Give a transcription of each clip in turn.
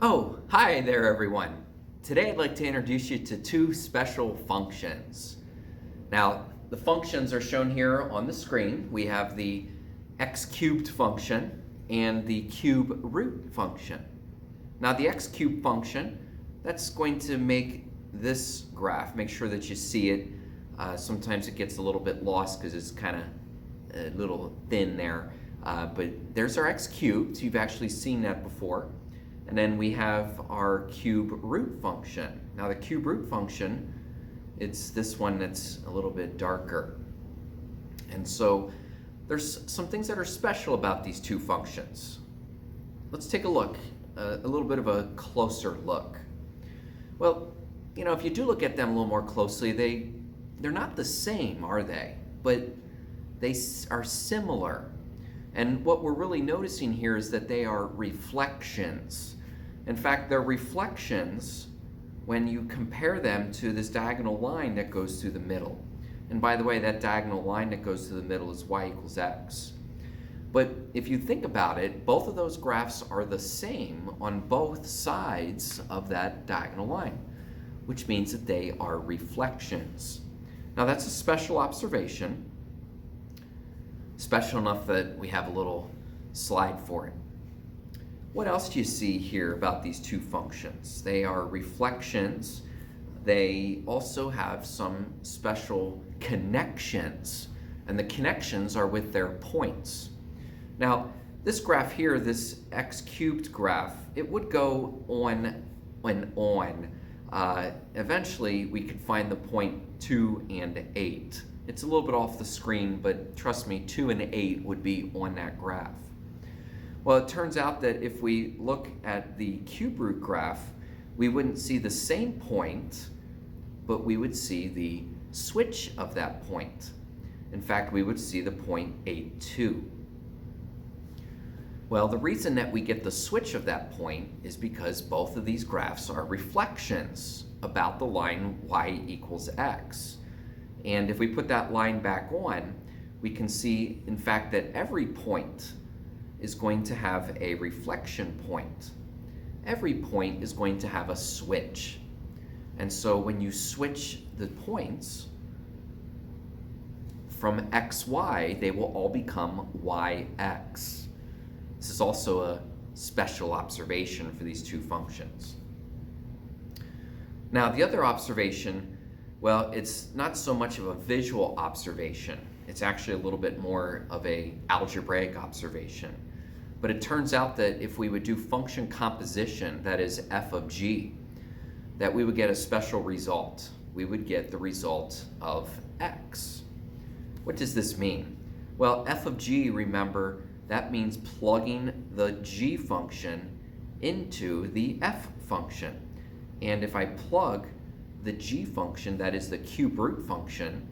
Oh, hi there everyone. Today I'd like to introduce you to two special functions. Now, the functions are shown here on the screen. We have the x cubed function and the cube root function. Now the x cubed function, that's going to make this graph, make sure that you see it. Sometimes it gets a little bit lost because it's kind of a little thin there. But there's our x cubed. You've actually seen that before. And then we have our cube root function. Now the cube root function, it's this one that's a little bit darker. And so there's some things that are special about these two functions. Let's take a look, a little bit of a closer look. Well, you know, if you do look at them a little more closely, they're not the same, are they? But they are similar. And what we're really noticing here is that they are reflections. In fact, they're reflections when you compare them to this diagonal line that goes through the middle. And by the way, that diagonal line that goes through the middle is y equals x. But if you think about it, both of those graphs are the same on both sides of that diagonal line, which means that they are reflections. Now that's a special observation. Special enough that we have a little slide for it. What else do you see here about these two functions? They are reflections. They also have some special connections, and the connections are with their points. Now, this graph here, this x cubed graph, it would go on and on. Eventually, we could find the point 2 and 8. It's a little bit off the screen, but trust me, 2 and 8 would be on that graph. Well, it turns out that if we look at the cube root graph, we wouldn't see the same point, but we would see the switch of that point. In fact, we would see the point 8, 2. Well, the reason that we get the switch of that point is because both of these graphs are reflections about the line y equals x. And if we put that line back on, we can see, in fact, that every point is going to have a reflection point. Every point is going to have a switch. And so when you switch the points from xy, they will all become yx. This is also a special observation for these two functions. Now, the other observation, well, it's not so much of a visual observation. It's actually a little bit more of an algebraic observation. But it turns out that if we would do function composition, that is f of g, that we would get a special result. We would get the result of x. What does this mean? Well, f of g, remember, that means plugging the g function into the f function. And if I plug the g function, that is the cube root function,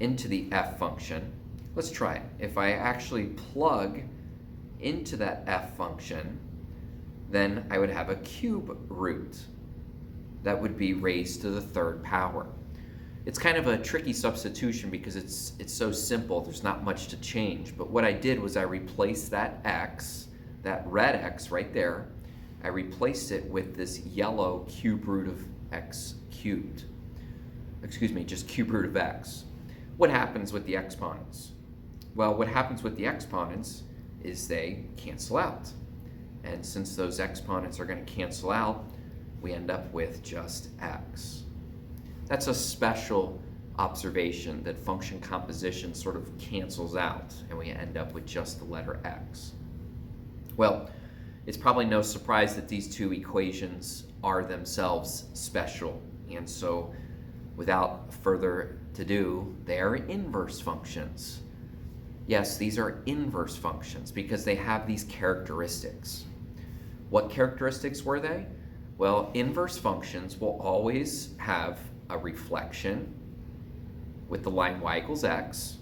into the f function, let's try it. If I actually plug into that f function, then I would have a cube root. That would be raised to the third power. It's kind of a tricky substitution because it's so simple, there's not much to change. But what I did was I replaced that x, that red x right there, I replaced it with this yellow cube root of x cubed. Excuse me, just cube root of x. What happens with the exponents? Well, what happens with the exponents is they cancel out. And since those exponents are going to cancel out, we end up with just x. That's a special observation that function composition sort of cancels out, and we end up with just the letter x. Well, it's probably no surprise that these two equations are themselves special, and so without further ado, they are inverse functions. Yes, these are inverse functions because they have these characteristics. What characteristics were they? Well, inverse functions will always have a reflection with the line y equals x.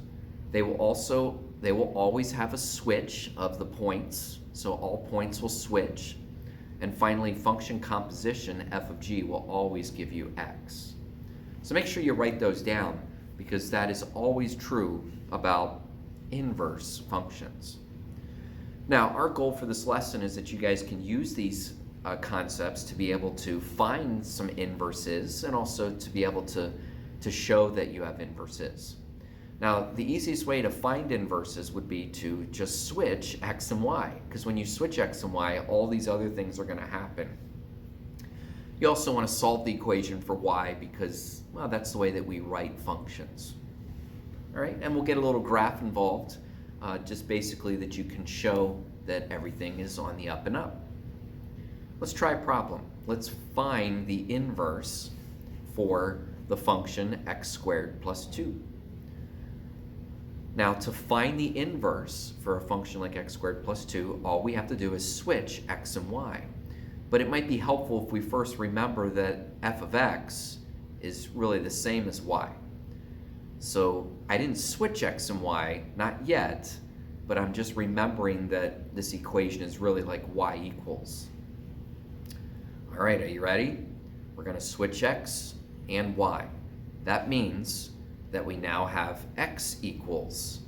They will always have a switch of the points, so all points will switch. And finally, function composition, f of g, will always give you x. So make sure you write those down because that is always true about inverse functions. Now, our goal for this lesson is that you guys can use these concepts to be able to find some inverses and also to be able to show that you have inverses. Now, the easiest way to find inverses would be to just switch x and y, because when you switch x and y, all these other things are going to happen. You also want to solve the equation for y because, well, that's the way that we write functions. All right, and we'll get a little graph involved, just basically that you can show that everything is on the up and up. Let's try a problem. Let's find the inverse for the function x squared plus 2. Now, to find the inverse for a function like x squared plus 2, all we have to do is switch x and y. But it might be helpful if we first remember that f of x is really the same as y. So I didn't switch x and y, not yet, but I'm just remembering that this equation is really like y equals. All right, are you ready? We're going to switch x and y. That means that we now have x equals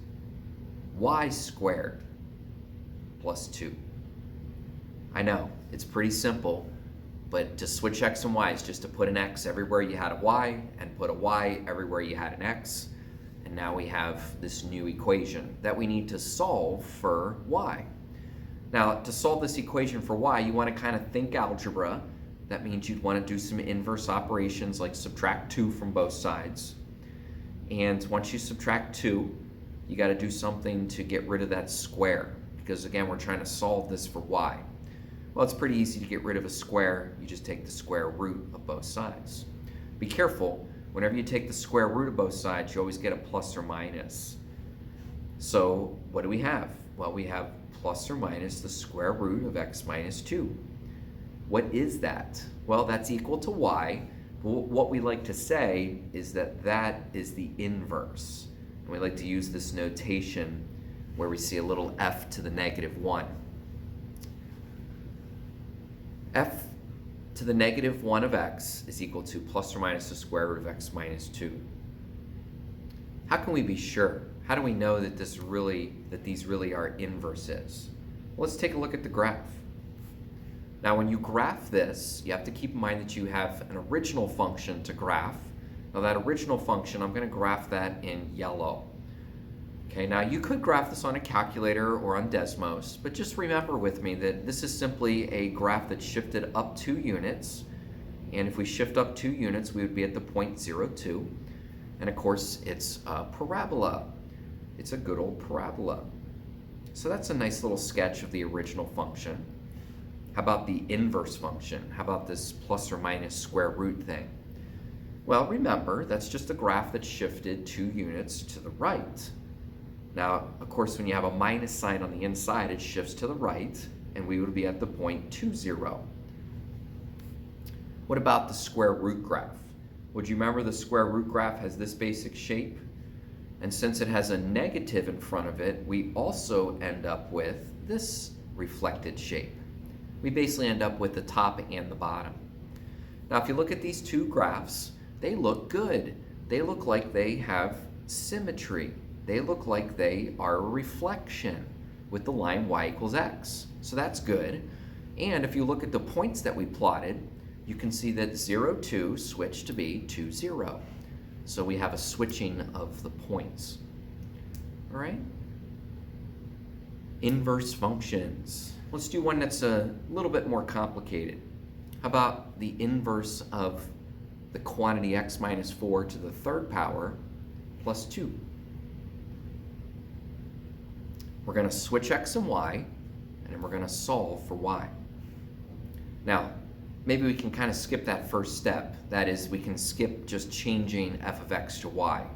y squared plus 2. I know, it's pretty simple, but to switch x and y is just to put an x everywhere you had a y and put a y everywhere you had an x. And now we have this new equation that we need to solve for y. Now, to solve this equation for y, you want to kind of think algebra. That means you'd want to do some inverse operations like subtract 2 from both sides. And once you subtract 2, you got to do something to get rid of that square, because again, we're trying to solve this for y. Well, it's pretty easy to get rid of a square. You just take the square root of both sides. Be careful, whenever you take the square root of both sides, you always get a plus or minus. So what do we have? Well, we have plus or minus the square root of x minus 2. What is that? Well, that's equal to y. What we like to say is that that is the inverse. And we like to use this notation where we see a little f to the negative 1. F to the negative 1 of x is equal to plus or minus the square root of x minus 2. How can we be sure? How do we know that these really are inverses? Well, let's take a look at the graph. Now, when you graph this, you have to keep in mind that you have an original function to graph. Now, that original function, I'm going to graph that in yellow. Okay, now you could graph this on a calculator or on Desmos, but just remember with me that this is simply a graph that's shifted up 2 units. And if we shift up 2 units, we would be at the point 0,2. And of course, it's a parabola. It's a good old parabola. So that's a nice little sketch of the original function. How about the inverse function? How about this plus or minus square root thing? Well, remember, that's just a graph that's shifted 2 units to the right. Now, of course, when you have a minus sign on the inside, it shifts to the right, and we would be at the point 2, 0. What about the square root graph? Would you remember the square root graph has this basic shape? And since it has a negative in front of it, we also end up with this reflected shape. We basically end up with the top and the bottom. Now, if you look at these 2 graphs, they look good. They look like they have symmetry. They look like they are a reflection with the line y equals x. So that's good. And if you look at the points that we plotted, you can see that 0, 2 switched to be 2, 0. So we have a switching of the points. All right? Inverse functions. Let's do one that's a little bit more complicated. How about the inverse of the quantity x minus 4 to the 3rd power plus 2? We're going to switch x and y, and then we're going to solve for y. Now, maybe we can kind of skip that first step. That is, we can skip just changing f of x to y,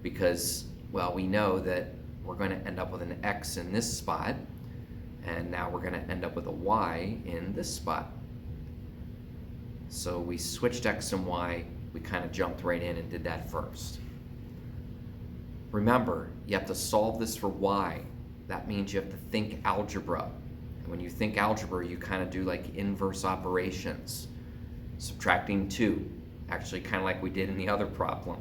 because, well, we know that we're going to end up with an x in this spot, and now we're going to end up with a y in this spot. So we switched x and y, we kind of jumped right in and did that first. Remember, you have to solve this for y. That means you have to think algebra. And when you think algebra, you kind of do like inverse operations. Subtracting 2, actually kind of like we did in the other problem.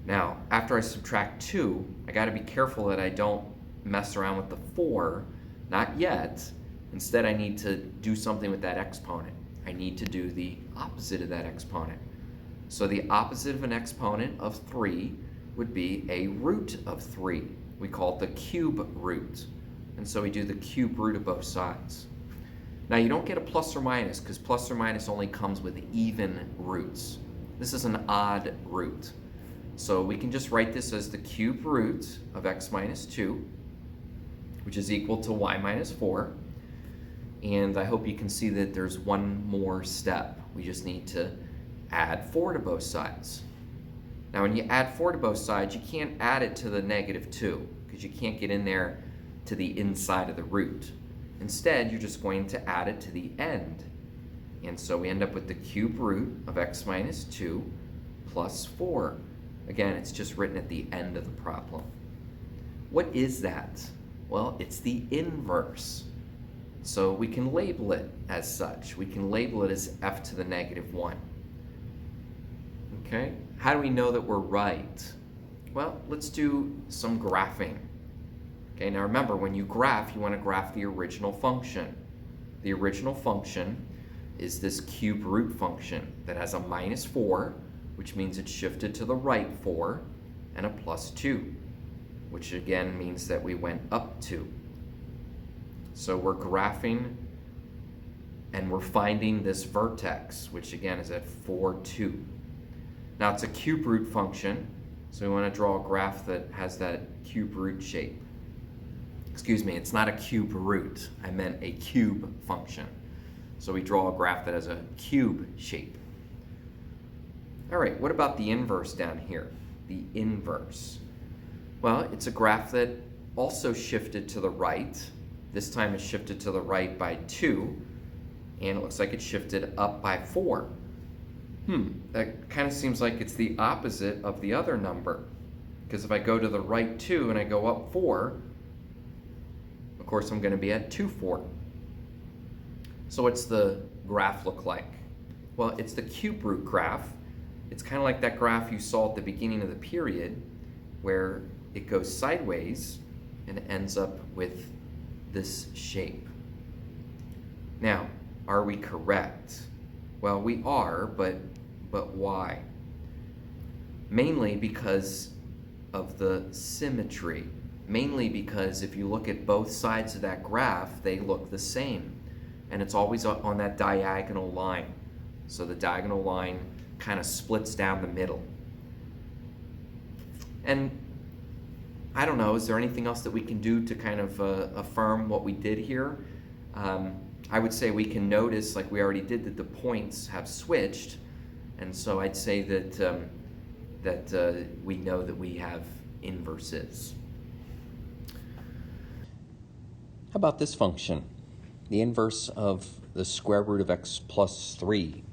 Now, after I subtract 2, I got to be careful that I don't mess around with the 4, not yet, Instead, I need to do something with that exponent. I need to do the opposite of that exponent. So the opposite of an exponent of 3 would be a root of 3. We call it the cube root. And so we do the cube root of both sides. Now you don't get a plus or minus because plus or minus only comes with even roots. This is an odd root. So we can just write this as the cube root of x minus 2, which is equal to y minus 4. And I hope you can see that there's one more step. We just need to add 4 to both sides. Now when you add 4 to both sides, you can't add it to the negative 2 because you can't get in there to the inside of the root. Instead, you're just going to add it to the end. And so we end up with the cube root of x minus 2 plus 4. Again, it's just written at the end of the problem. What is that? Well, it's the inverse. So we can label it as such. We can label it as f to the negative 1. Okay? How do we know that we're right? Well, let's do some graphing. Okay, now remember, when you graph, you want to graph the original function. The original function is this cube root function that has a minus 4, which means it's shifted to the right 4, and a plus 2, which again means that we went up 2. So we're graphing and we're finding this vertex, which again is at 4, 2. Now it's a cube root function, so we want to draw a graph that has that cube root shape. Excuse me, it's not a cube root. I meant a cube function. So we draw a graph that has a cube shape. All right, what about the inverse down here? The inverse. Well, it's a graph that also shifted to the right. This time it's shifted to the right by 2, and it looks like it shifted up by 4. That kind of seems like it's the opposite of the other number. Because if I go to the right 2 and I go up 4, of course I'm going to be at 2, 4. So what's the graph look like? Well, it's the cube root graph. It's kind of like that graph you saw at the beginning of the period where it goes sideways and it ends up with this shape. Now, are we correct? Well, we are, but why? Mainly because of the symmetry. Mainly because if you look at both sides of that graph, they look the same. And it's always on that diagonal line. So the diagonal line kind of splits down the middle. And I don't know, is there anything else that we can do to kind of affirm what we did here? I would say we can notice, like we already did, that the points have switched. And so I'd say that we know that we have inverses. How about this function? The inverse of the square root of x plus 3.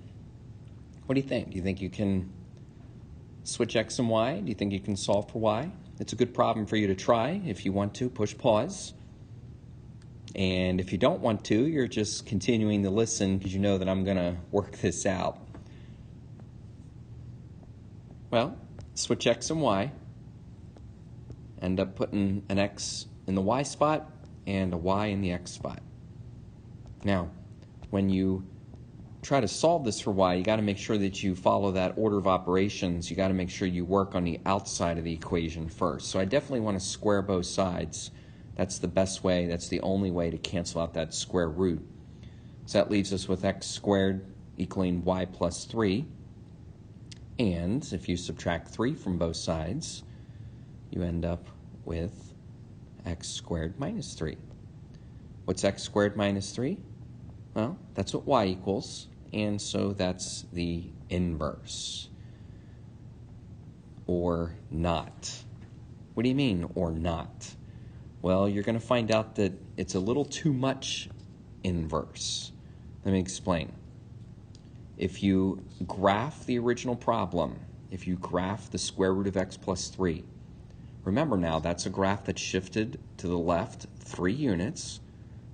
What do you think? Do you think you can switch x and y? Do you think you can solve for y? It's a good problem for you to try. If you want to, push pause. And if you don't want to, you're just continuing to listen because you know that I'm going to work this out. Well, switch x and y. End up putting an x in the y spot and a y in the x spot. Now, when you try to solve this for y, you got to make sure that you follow that order of operations. You got to make sure you work on the outside of the equation first. So I definitely want to square both sides. That's the best way. That's the only way to cancel out that square root. So that leaves us with x squared equaling y plus 3. And if you subtract 3 from both sides, you end up with x squared minus 3. What's x squared minus 3? Well, that's what y equals, and so that's the inverse. Or not. What do you mean, or not? Well, you're going to find out that it's a little too much inverse. Let me explain. If you graph the original problem, if you graph the square root of x plus 3, remember now, that's a graph that shifted to the left 3 units.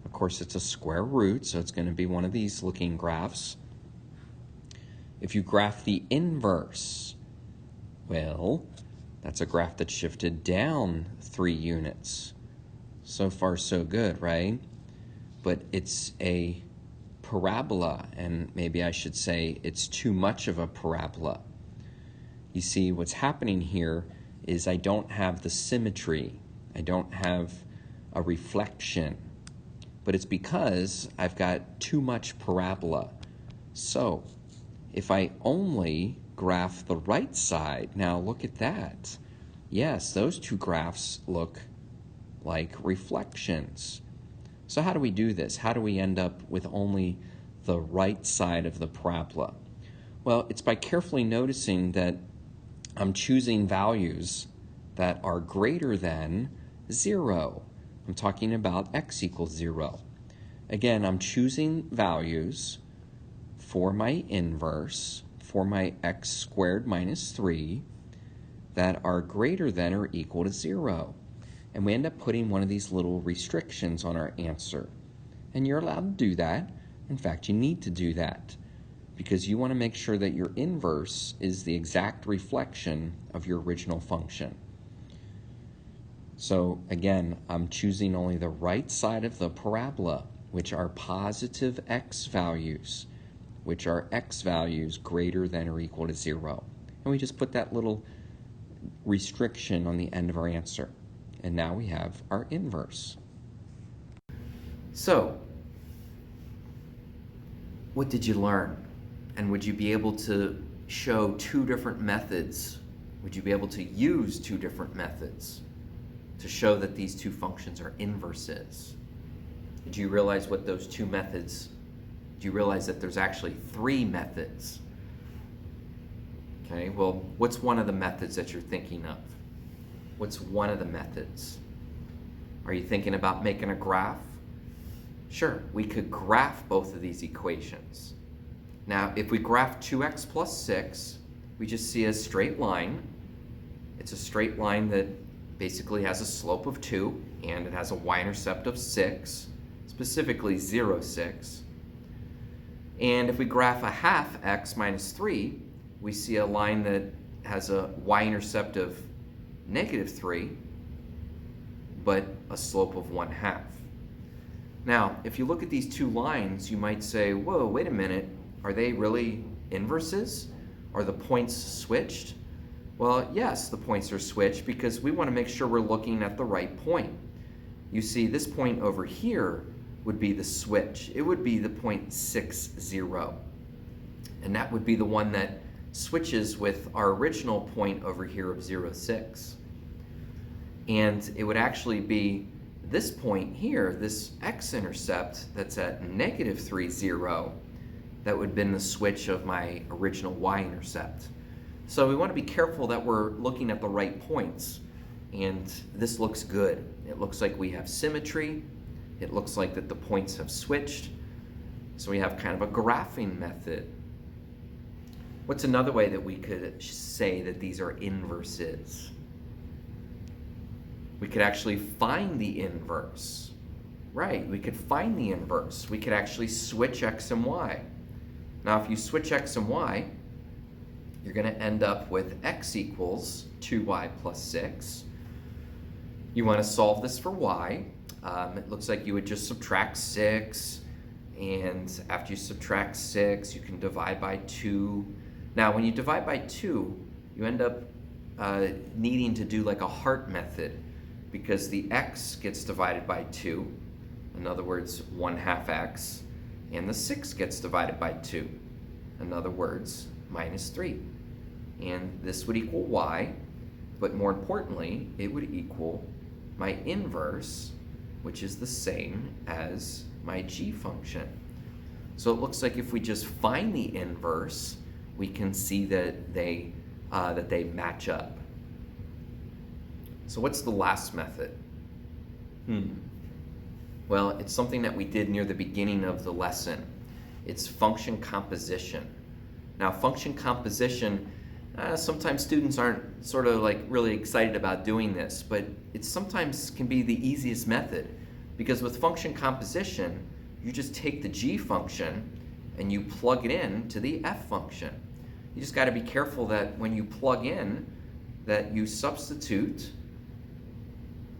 Of course, it's a square root, so it's going to be one of these looking graphs. If you graph the inverse, well, that's a graph that shifted down 3 units. So far, so good, right? but it's a parabola, and maybe I should say it's too much of a parabola. You see, what's happening here is I don't have the symmetry. I don't have a reflection, but it's because I've got too much parabola. So if I only graph the right side, now look at that. Yes, those two graphs look like reflections. So how do we do this? How do we end up with only the right side of the parabola? Well, it's by carefully noticing that I'm choosing values that are greater than 0. I'm talking about x equals 0. Again, I'm choosing values for my inverse, for my x squared minus 3, that are greater than or equal to 0. And we end up putting one of these little restrictions on our answer. And you're allowed to do that. In fact, you need to do that because you want to make sure that your inverse is the exact reflection of your original function. So again, I'm choosing only the right side of the parabola, which are positive x values, which are x values greater than or equal to 0. And we just put that little restriction on the end of our answer. And now we have our inverse. So, what did you learn? And would you be able to show two different methods? Would you be able to use two different methods to show that these two functions are inverses? Did you realize what those two methods, do you realize that there's actually three methods? Okay, well, what's one of the methods that you're thinking of? What's one of the methods? Are you thinking about making a graph? Sure, we could graph both of these equations. Now, if we graph 2x plus 6, we just see a straight line. It's a straight line that basically has a slope of 2, and it has a y-intercept of 6, specifically 0, 6. And if we graph a half x minus 3, we see a line that has a y-intercept of -3, but a slope of 1/2. Now, if you look at these two lines, you might say, whoa, wait a minute, are they really inverses? Are the points switched? Well, yes, the points are switched because we want to make sure we're looking at the right point. You see, this point over here would be the switch. It would be the point 6, 0. And that would be the one that switches with our original point over here of 0, 6. And it would actually be this point here, this x-intercept that's at -3, 0, that would have been the switch of my original y-intercept. So we want to be careful that we're looking at the right points. And this looks good. It looks like we have symmetry. It looks like that the points have switched. So we have kind of a graphing method. What's another way that we could say that these are inverses? We could actually find the inverse. Right, we could find the inverse. We could actually switch x and y. Now, if you switch x and y, you're going to end up with x equals 2y plus 6. You want to solve this for y. It looks like you would just subtract 6, and after you subtract 6, you can divide by 2. Now, when you divide by 2, you end up needing to do like a heart method, because the x gets divided by 2, in other words, 1/2 x, and the 6 gets divided by 2, in other words, -3. And this would equal y, but more importantly, it would equal my inverse, which is the same as my g function. So it looks like if we just find the inverse, we can see that they match up. So what's the last method? Well, it's something that we did near the beginning of the lesson. It's function composition. Now, function composition, sometimes students aren't sort of like really excited about doing this, but it sometimes can be the easiest method, because with function composition, you just take the g function and you plug it in to the f function. You just got to be careful that when you plug in, that you substitute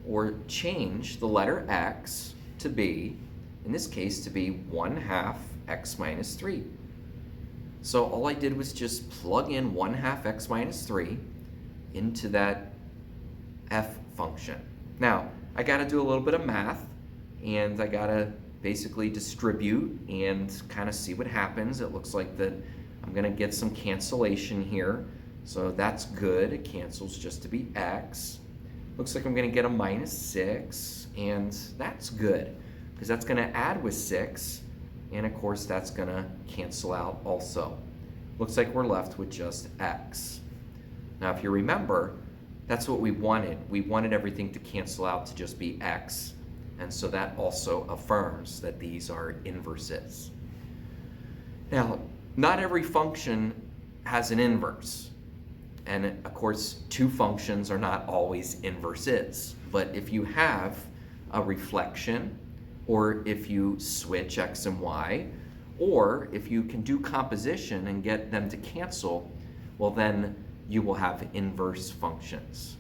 or change the letter x to b in this case to be 1/2 x minus 3. So all I did was just plug in 1/2 x minus 3 into that f function. Now, I got to do a little bit of math, and I got to basically distribute and kind of see what happens. It looks like that I'm going to get some cancellation here, so that's good. It cancels just to be x. Looks like I'm going to get a -6, and that's good, because that's going to add with 6, and of course that's going to cancel out also. Looks like we're left with just x. Now if you remember, that's what we wanted. We wanted everything to cancel out to just be x, and so that also affirms that these are inverses. Now, not every function has an inverse. And of course, two functions are not always inverses. But if you have a reflection, or if you switch x and y, or if you can do composition and get them to cancel, well then you will have inverse functions.